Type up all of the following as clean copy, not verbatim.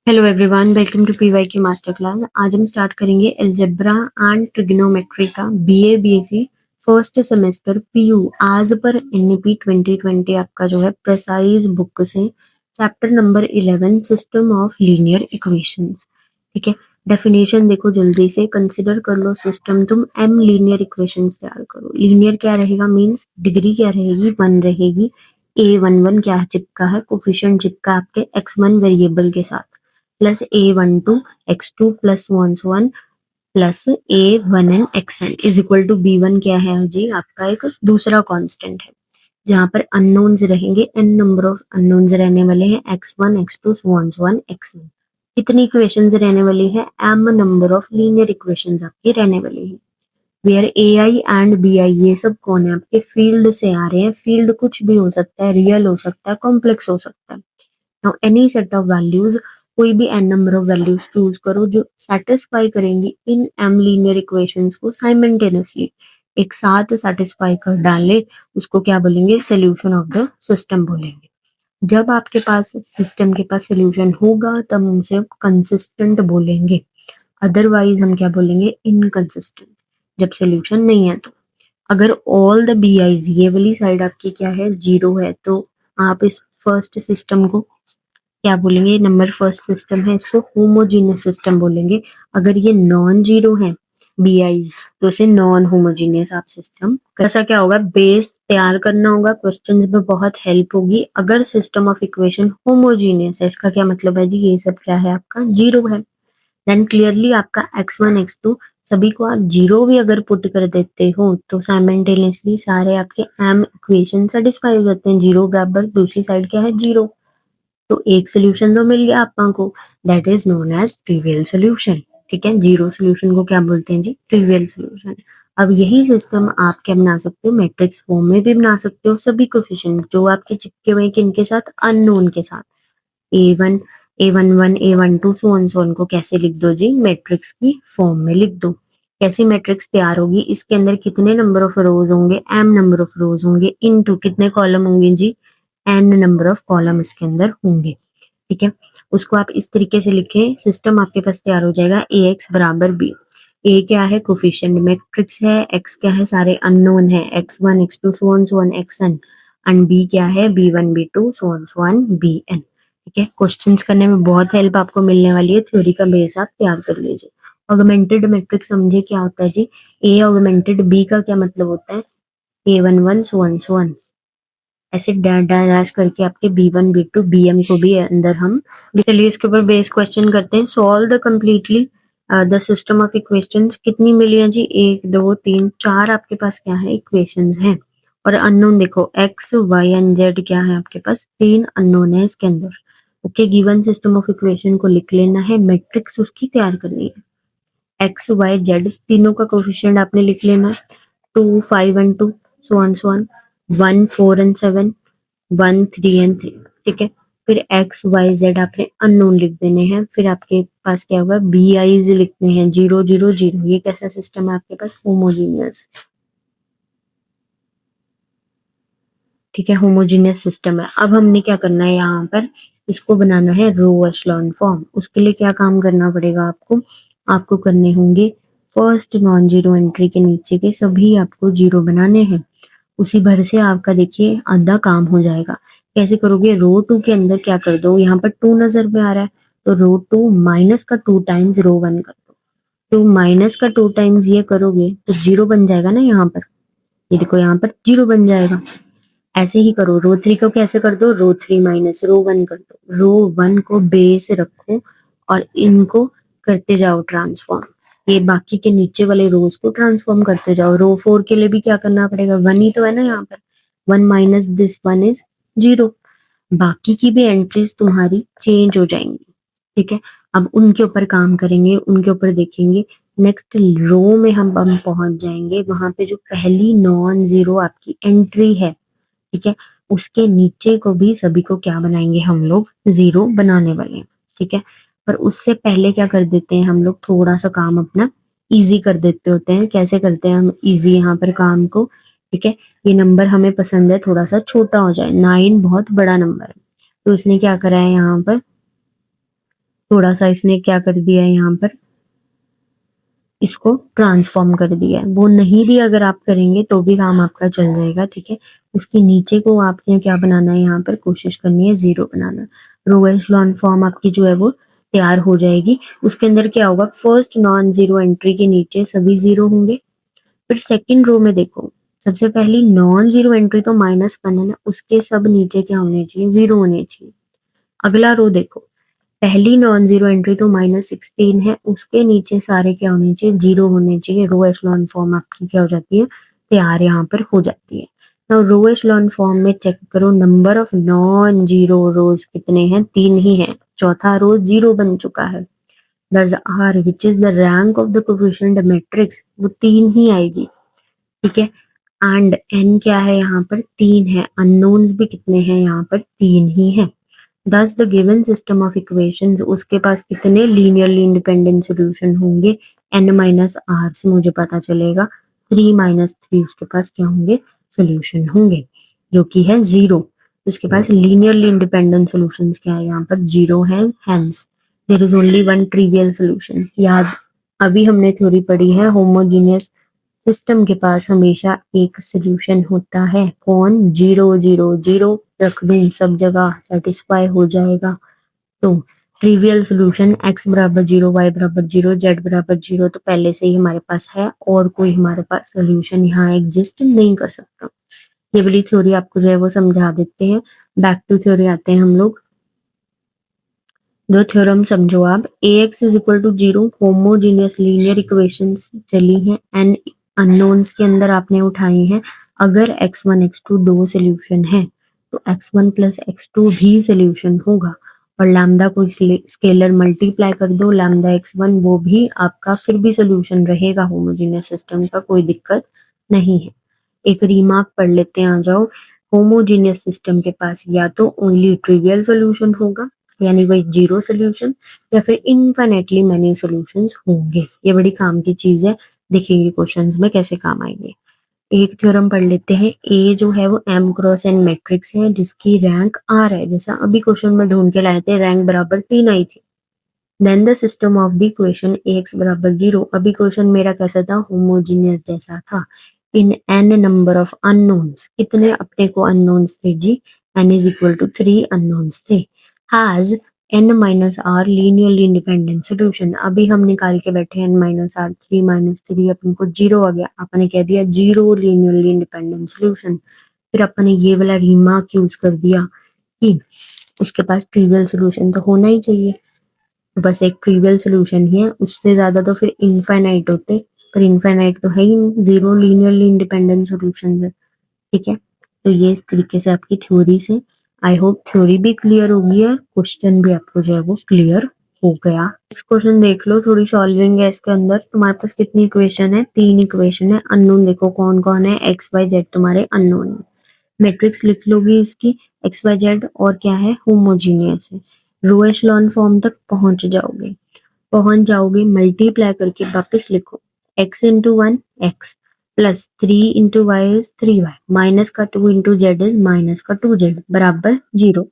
Hello everyone, welcome to PY की master class. आज हम स्टार्ट करेंगे अलजेब्रा एंड ट्रिग्नोमेट्री का BA BSc first semester PU आज पर एनईपी 2020 आपका जो है प्रिसाइज बुक से chapter number 11 system of linear equations. ठीक है, डेफिनेशन देखो जल्दी से, कंसिडर कर लो सिस्टम। तुम एम लीनियर इक्वेशंस तैयार करो। लीनियर क्या रहेगा, मींस डिग्री क्या रहेगी, वन रहेगी। A11 क्या चिपका है, कोफिशिएंट चिपका आपके x1 वेरिएबल के साथ, plus A12 x2 plus one one plus A1 and xn is equal to B1 क्या है जी, आपका एक दूसरा कांस्टेंट है जहां पर अननोन्स रहेंगे, n नंबर ऑफ अननोन्स रहने वाले हैं, x1 x2 वन xn। कितनी इक्वेशंस रहने वाली है, m number of linear equations आपकी रहने वाली है। वेयर AI एंड BI ये सब कौन है, आपके फील्ड से आ रहे हैं। फील्ड कुछ भी हो सकता है, रियल हो सकता है, कॉम्प्लेक्स हो सकता है। Now any set of values, कोई भी n number of values choose करो जो सेटिस्फाई करेंगी इन m लीनियर इक्वेशंस को साइमल्टेनियसली, एक साथ सेटिस्फाई कर डाले, उसको क्या बोलेंगे, सोल्यूशन ऑफ द सिस्टम बोलेंगे। जब आपके पास सिस्टम के पास सोल्यूशन होगा तब उनसे कंसिस्टेंट बोलेंगे, अदरवाइज हम क्या बोलेंगे, इनकंसिस्टेंट, जब सोल्यूशन नहीं है तो। अगर ऑल द बी आईज, ये वाली साइड आपकी क्या है, जीरो है, तो आप इस फर्स्ट सिस्टम को क्या बोलेंगे, नंबर फर्स्ट सिस्टम है, इसको होमोजीनियस सिस्टम बोलेंगे। अगर ये नॉन जीरो है बी आईज तो इसे नॉन होमोजीनियस आप सिस्टम। ऐसा क्या होगा, बेस तैयार करना होगा, क्वेश्चंस में बहुत हेल्प होगी। अगर सिस्टम ऑफ इक्वेशन होमोजीनियस है, इसका क्या मतलब है जी, ये सब क्या है आपका जीरो है। देन क्लियरली आपका x1 x2 सभी को आप जीरो भी अगर पुट कर देते हो तो साइमल्टेनियसली सारे आपके एम इक्वेशन सेटिस्फाई हो जाते हैं। जीरो बराबर दूसरी साइड क्या है, जीरो। तो एक सोल्यूशन तो मिल गया आपको, that is known as trivial solution. ठीक है, जीरो सोल्यूशन को क्या बोलते हैं जी, ट्रिवियल सोल्यूशन। अब यही सिस्टम आप क्या बना सकते हो, मैट्रिक्स फॉर्म में भी बना सकते हो। सभी कोफिशिएंट जो आपके चिपके हुए किनके साथ, अननोन के साथ, A1 A11 A12 सोन को कैसे लिख दो जी, मैट्रिक्स की फॉर्म में लिख दो। कैसी मैट्रिक्स तैयार होगी, इसके अंदर कितने नंबर ऑफ रोज होंगे, m नंबर ऑफ रोज होंगे, इनटू कितने कॉलम होंगे जी, n नंबर ऑफ कॉलम इसके अंदर होंगे। ठीक है, उसको आप इस तरीके से लिखे, सिस्टम आपके पास तैयार हो जाएगा। AX बराबर B। A क्या है, कोफिशिएंट मैट्रिक्स है, X क्या है, सारे अननोन है, x1 x2 so on xn, and B क्या है, B1 B2 so on Bn। ठीक है, क्वेश्चंस करने में बहुत हेल्प आपको मिलने वाली है, थ्योरी का बेस आप तैयार कर लीजिए। ऑगमेंटेड मैट्रिक्स समझे क्या होता है जी, A ऑगमेंटेड B का क्या मतलब होता है, A11 so on ऐसे डैश करके आपके B1 B2 Bm को भी अंदर हम। चलिए इसके ऊपर बेस क्वेश्चन करते हैं। Solve the completely the system of equations. कितनी मिली है जी, एक दो तीन चार आपके पास क्या है, इक्वेशंस हैं। और अननोन देखो x y एंड z क्या है आपके पास, तीन अननोन है इसके अंदर। Okay, given system of equation को लिख लेना है, मैट्रिक्स उसकी तैयार करनी है। एक्स वाई जेड तीनों का कोफिशिएंट आपने लिख लेना, 2 5 and 2 so on 1 4 and 7 1 3 and 3। ठीक है, फिर एक्स वाई जेड आपने अननोन लिख देने हैं। फिर आपके पास क्या होगा, बी आईज लिखने हैं, 0 0 0। ये कैसा सिस्टम है आपके पास, होमोजीनियस। ठीक है, होमोजीनियस सिस्टम है। अब हमने क्या करना है, यहाँ पर इसको बनाना है रो एशलॉन फॉर्म। उसके लिए क्या काम करना पड़ेगा आपको, आपको करने होंगे फर्स्ट नॉन जीरो एंट्री के नीचे के सभी आपको जीरो बनाने हैं। उसी भर से आपका देखिए आधा काम हो जाएगा। कैसे करोगे, रो टू के अंदर क्या कर दो, यहाँ पर टू नजर में आ रहा है तो रो टू माइनस का टू टाइम्स रो वन कर दो। तो माइनस का टू टाइम्स ये करोगे तो जीरो बन जाएगा ना यहाँ पर, ये देखो यहाँ पर जीरो बन जाएगा। ऐसे ही करो, रो थ्री को कैसे कर दो, row three minus row one कर दो। रो वन को बेस रखो और इनको करते जाओ ट्रांसफॉर्म, ये बाकी के नीचे वाले रोज को ट्रांसफॉर्म करते जाओ। रो फोर के लिए भी क्या करना पड़ेगा, वन ही तो है ना यहाँ पर, one minus this one is zero. बाकी की भी एंट्रीज तुम्हारी चेंज हो जाएंगी। ठीक है, अब उनके ऊपर काम करेंगे, उनके ऊपर देखेंगे। नेक्स्ट रो में हम पहुंच जाएंगे, वहां पे जो पहली नॉन जीरो आपकी एंट्री है, ठीक है, उसके नीचे को भी सभी को क्या बनाएंगे, हम लोग जीरो बनाने वाले हैं। ठीक है, पर उससे पहले क्या कर देते हैं हम लोग, थोड़ा सा काम अपना इजी कर देते होते हैं। कैसे करते हैं हम इजी यहाँ पर काम को, ठीक है, ये नंबर हमें पसंद है थोड़ा सा छोटा हो जाए, 9 बहुत बड़ा नंबर है, तो उसने क्या करा है यहाँ पर थोड़ा सा इसने क्या कर दिया है यहाँ पर, इसको ट्रांसफॉर्म कर दिया है। वो नहीं भी अगर आप करेंगे तो भी काम आपका चल जाएगा, ठीक है। उसके नीचे को आपने क्या बनाना है, यहाँ पर कोशिश करनी है जीरो बनाना। रो एशलॉन फॉर्म आपकी जो है वो तैयार हो जाएगी। उसके अंदर क्या होगा, फर्स्ट नॉन जीरो एंट्री के नीचे सभी जीरो होंगे। फिर सेकंड रो में देखो, सबसे पहली नॉन जीरो एंट्री तो -1 है ना, उसके सब नीचे क्या होने चाहिए, जीरो होने चाहिए। अगला रो देखो, पहली नॉन जीरो एंट्री तो -16 है, उसके नीचे सारे क्या होने चाहिए, जीरो होने चाहिए। रो एशलॉन फॉर्म आपकी क्या हो जाती है, तैयार यहाँ पर हो जाती है। नाउ रो एशलॉन फॉर्म में चेक करो, नंबर ऑफ नॉन जीरो रोज कितने हैं, 3 ही है। चौथा रो जीरो बन चुका है। Thus r which is the rank of the coefficient matrix, वो 3 ही आएगी, ठीक है। एंड एन क्या है, यहाँ पर 3 है। अननोन्स भी कितने हैं, यहाँ पर 3 ही है। Thus the given system of equations, उसके पास कितने linearly independent solution होंगे, n माइनस आर से मुझे पता चलेगा 3 माइनस 3 उसके पास क्या होंगे, सोल्यूशन होंगे, जो कि है जीरो। उसके पास linearly independent solutions क्या है, यहाँ पर जीरो है। hence there is only one trivial solution। याद, अभी हमने थ्योरी पढ़ी है, होमोजीनियस सिस्टम के पास हमेशा एक सोल्यूशन होता है। कौन, जीरो जीरो जीरो रख दूं सब जगह, सेटिस्फाई हो जाएगा। तो ट्रिवियल सोल्यूशन x बराबर जीरो, y बराबर जीरो, z बराबर जीरो तो पहले से ही हमारे पास है, और कोई हमारे पास सोल्यूशन यहाँ एग्जिस्ट नहीं कर सकता। ये वाली थ्योरी आपको जो है वो समझा देते हैं। बैक टू थ्योरी आते हैं हम लोग। दो थ्योरम समझो आप, ax is equal to zero, homogeneous linear equations चली हैं, एन अननोन्स के अंदर आपने उठाई हैं। अगर x1 x2 दो सोल्यूशन है तो x1 प्लस x2 भी सोल्यूशन होगा, और लैम्डा को स्केलर मल्टीप्लाई कर दो, लैम्डा x1 वो भी आपका फिर भी सोल्यूशन रहेगा होमोजीनियस सिस्टम का, कोई दिक्कत नहीं है। एक रिमार्क पढ़ लेते हैं, आ जाओ। होमोजीनियस सिस्टम के पास या तो ओनली ट्रिवियल सोल्यूशन होगा, यानी वही जीरो सोल्यूशन, या फिर इनफाइनेटली मैनी सॉल्यूशंस होंगे। ये बड़ी काम की चीज है, देखिए क्वेश्चंस में कैसे काम आएंगे। एक थ्योरम पढ़ लेते हैं। ए जो है वो m क्रॉस n मैट्रिक्स है जिसकी रैंक r है, जैसा अभी क्वेश्चन में ढूंढ के लाए थे, रैंक बराबर 3 आई थी। Then the system of the equation ax बराबर जीरो, अभी क्वेश्चन मेरा कैसा था, होमोजीनियस जैसा था। In n number of unknowns, कितने अपने को अननोन्स थे जी, n is equal to 3 unknowns थे। Has n minus R linearly independent solution, अभी हम निकाल के बैठे n माइनस आर, 3 माइनस 3 अपन को जीरो आ गया, आपने कह दिया जीरो लीनियरली इंडिपेंडेंट सोल्यूशन। फिर अपन ने ये वाला रिमार्क यूज कर दिया कि उसके पास ट्रिवियल सोल्यूशन तो होना ही चाहिए, बस एक ट्रिवियल सोल्यूशन ही है, उससे ज्यादा तो फिर इनफाइनाइट होते, पर इनफाइनाइट तो है ही नहीं, जीरो लीनियरली इंडिपेंडेंट सोल्यूशन है, ठीक है। तो ये इस तरीके से आपकी थ्योरी से, आई होप थ्योरी भी क्लियर होगी है, क्वेश्चन भी आपको जो है वो क्लियर हो गया। नेक्स्ट क्वेश्चन देख लो, थोड़ी सॉल्विंग है इसके अंदर। तुम्हारे पास कितनी इक्वेशन है, 3 इक्वेशन है। अननोन देखो कौन कौन है, एक्स वाई जेड तुम्हारे अननोन है। मैट्रिक्स लिख लोगी इसकी, एक्स वाई जेड, और क्या है, होमोजीनियस है। रो एशलॉन फॉर्म तक पहुंच जाओगे, मल्टीप्लाई करके वापस लिखो, x into 1 x plus 3 into y is 3y, minus का 2 इंटू जेड इज माइनस का 2z बराबर जीरो,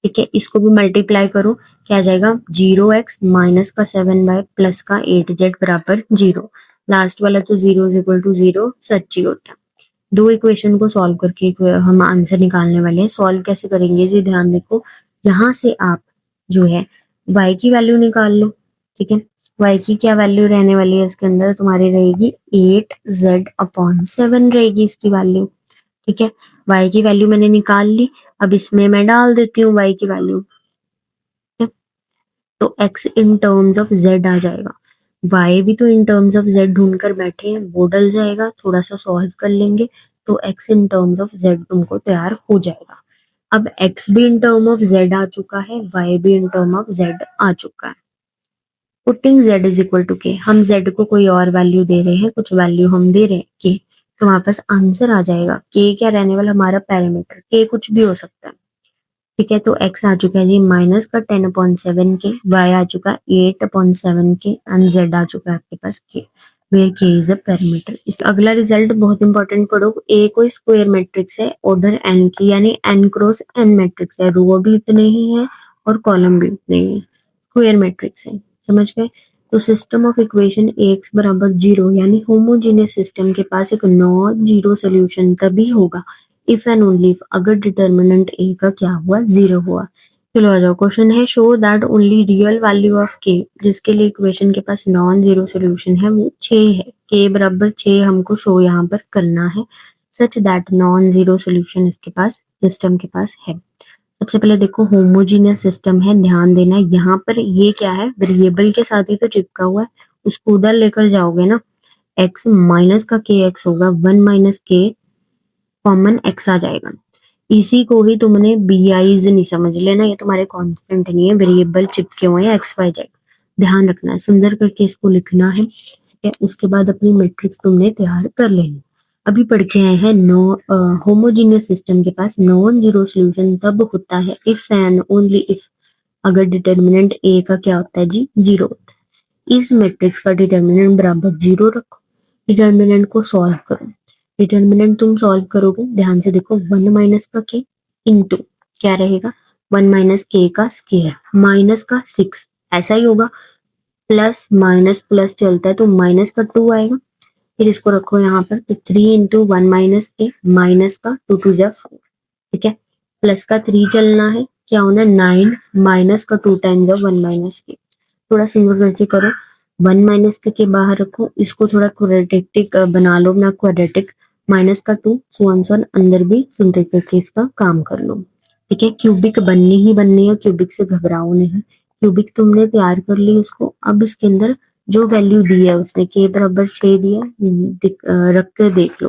ठीक है। इसको भी मल्टीप्लाई करो, क्या आ जाएगा, 0x माइनस का 7y प्लस का 8z बराबर जीरो। लास्ट वाला तो zero is equal to zero सच ही होता है। दो इक्वेशन को सॉल्व करके हम आंसर निकालने वाले हैं। सॉल्व कैसे करेंगे जी, ध्यान देखो, यहाँ से आप जो है y की वैल्यू निकाल लो, ठीक है। y की क्या वैल्यू रहने वाली है इसके अंदर, तुम्हारी रहेगी 8z/7 रहेगी इसकी वैल्यू, ठीक है। y की वैल्यू मैंने निकाल ली, अब इसमें मैं डाल देती हूँ y की वैल्यू, तो x in terms of z आ जाएगा। y भी तो इन टर्म्स ऑफ z ढूंढ कर बैठे हैं, वो डल जाएगा, थोड़ा सा सॉल्व कर लेंगे तो x in terms of z तुमको तैयार हो जाएगा। अब x भी इन टर्म ऑफ z आ चुका है, y भी इन टर्म ऑफ z आ चुका है। Putting z is equal to k, हम z को कोई और वैल्यू दे रहे हैं, कुछ वैल्यू हम दे रहे हैं k, तो हमारे पास आंसर आ जाएगा। k क्या रहने वाला, हमारा पैरामीटर, k कुछ भी हो सकता है, ठीक है। तो x आ चुका है जी माइनस का 10/7 के, y आ चुका है 8/7 के, एंड z आ चुका है आपके पास k, where k is a parameter. इस अगला रिजल्ट बहुत इंपॉर्टेंट पढ़ो, a कोई स्क्वायर मैट्रिक्स है, ऑर्डर n की, यानी n क्रॉस n मैट्रिक्स है, रो भी उतने ही है और कॉलम भी उतने ही है। स्क्वायर मैट्रिक्स है, समझ गए। तो सिस्टम ऑफ इक्वेशन Ax बराबर 0 यानी होमोजीनियस सिस्टम के पास एक नॉन जीरो सोल्यूशन तभी होगा इफ एंड ओनली इफ अगर डिटर्मिनेंट A का क्या हुआ, 0 हुआ। चलो आ जाओ, क्वेश्चन है show that only real value of k, जिसके लिए इक्वेशन के पास नॉन जीरो सोल्यूशन है वो 6 है, k बराबर 6 हमको शो यहाँ पर करना है, such that non zero solution इसके पास सिस्टम के पास है। सबसे पहले देखो होमोजीनियस सिस्टम है, ध्यान देना यहाँ पर ये क्या है, वेरिएबल के साथ ही तो चिपका हुआ है, उसको उधर लेकर जाओगे ना, x माइनस का के एक्स होगा, 1 माइनस के कॉमन x आ जाएगा। इसी को ही तुमने बीआईज नहीं समझ लेना, ये तुम्हारे कांस्टेंट नहीं है, वेरिएबल चिपके हुए हैं एक्स वाई जेड, ध्यान रखना है, सुंदर करके इसको लिखना है, ठीक है। उसके बाद अपनी मैट्रिक्स तुमने तैयार कर लेनी। अभी पढ़ के आए हैं होमोजीनियस सिस्टम के पास नॉन जीरो सोल्यूशन तब होता है इफ एंड ओनली इफ अगर डिटर्मिनेंट ए का क्या होता है जी, 0 होता है। इस मैट्रिक्स का डिटर्मिनेंट बराबर 0 रखो, डिटर्मिनेंट को सॉल्व करो। डिटर्मिनेंट तुम सॉल्व करोगे, ध्यान से देखो, 1 माइनस का के इंटू क्या रहेगा, 1 माइनस के का स्क्वायर माइनस का 6, ऐसा ही होगा, प्लस माइनस प्लस चलता है तो माइनस का 2 आएगा, फिर इसको रखो यहाँ पर, तो 3 इंटू 1 माइनस के माइनस का 2 टू जा 4, ठीक है, प्लस का 3 चलना है, क्या होना 9 माइनस का 2 टाइम जा 1 माइनस के, थोड़ा सिंगल करके करो, 1 माइनस के बाहर रखो, इसको थोड़ा क्वाड्रेटिक बना लो ना, क्वाड्रेटिक माइनस का 2 सुन अंदर भी सुनते करके इसका काम कर लो, ठीक है। क्यूबिक बननी ही बननी है, क्यूबिक से घबराओ नहीं, क्यूबिक तुमने तैयार कर ली उसको। अब इसके अंदर जो वैल्यू दी है उसने के बराबर 6 दिया, रख के देख लो,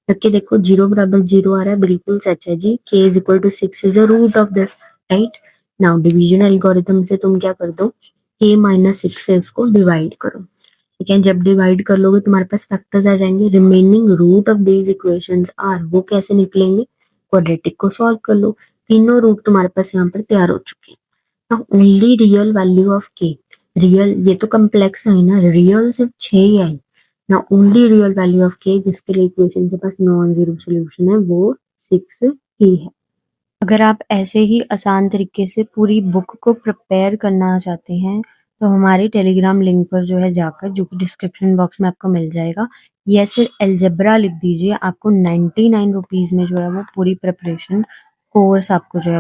रख के देखो 0 बराबर 0 आ रहा है, बिल्कुल सच है जी, k is equal to 6 is a root of this, right. Now division algorithm से तुम क्या कर दो, k माइनस 6 से उसको डिवाइड करो, ठीक है। जब डिवाइड कर लोगे तुम्हारे पास फैक्टर्स आ जाएंगे, remaining root of these equations are, वो कैसे निकलेंगे, क्वाड्रेटिक को सॉल्व कर लो, तीनों रूट तुम्हारे पास यहाँ पर तैयार हो चुके हैं। Now only real value of k, real ये तो कम्प्लेक्स है ना, रियल सिर्फ 6 ही है ना, only real value of k जिसके लिए इक्वेशन के पास नॉन जीरो सोल्यूशन है वो 6 ही है। अगर आप ऐसे ही आसान तरीके से पूरी बुक को प्रिपेयर करना चाहते हैं तो हमारे टेलीग्राम लिंक पर जो है जाकर, जो कि डिस्क्रिप्शन बॉक्स में आपको मिल जाएगा, ये सिर्फ एल्जेब्रा लिख दीजिए, आपको 99 रुपीज में जो है वो पूरी प्रिपरेशन कोर्स आपको जो है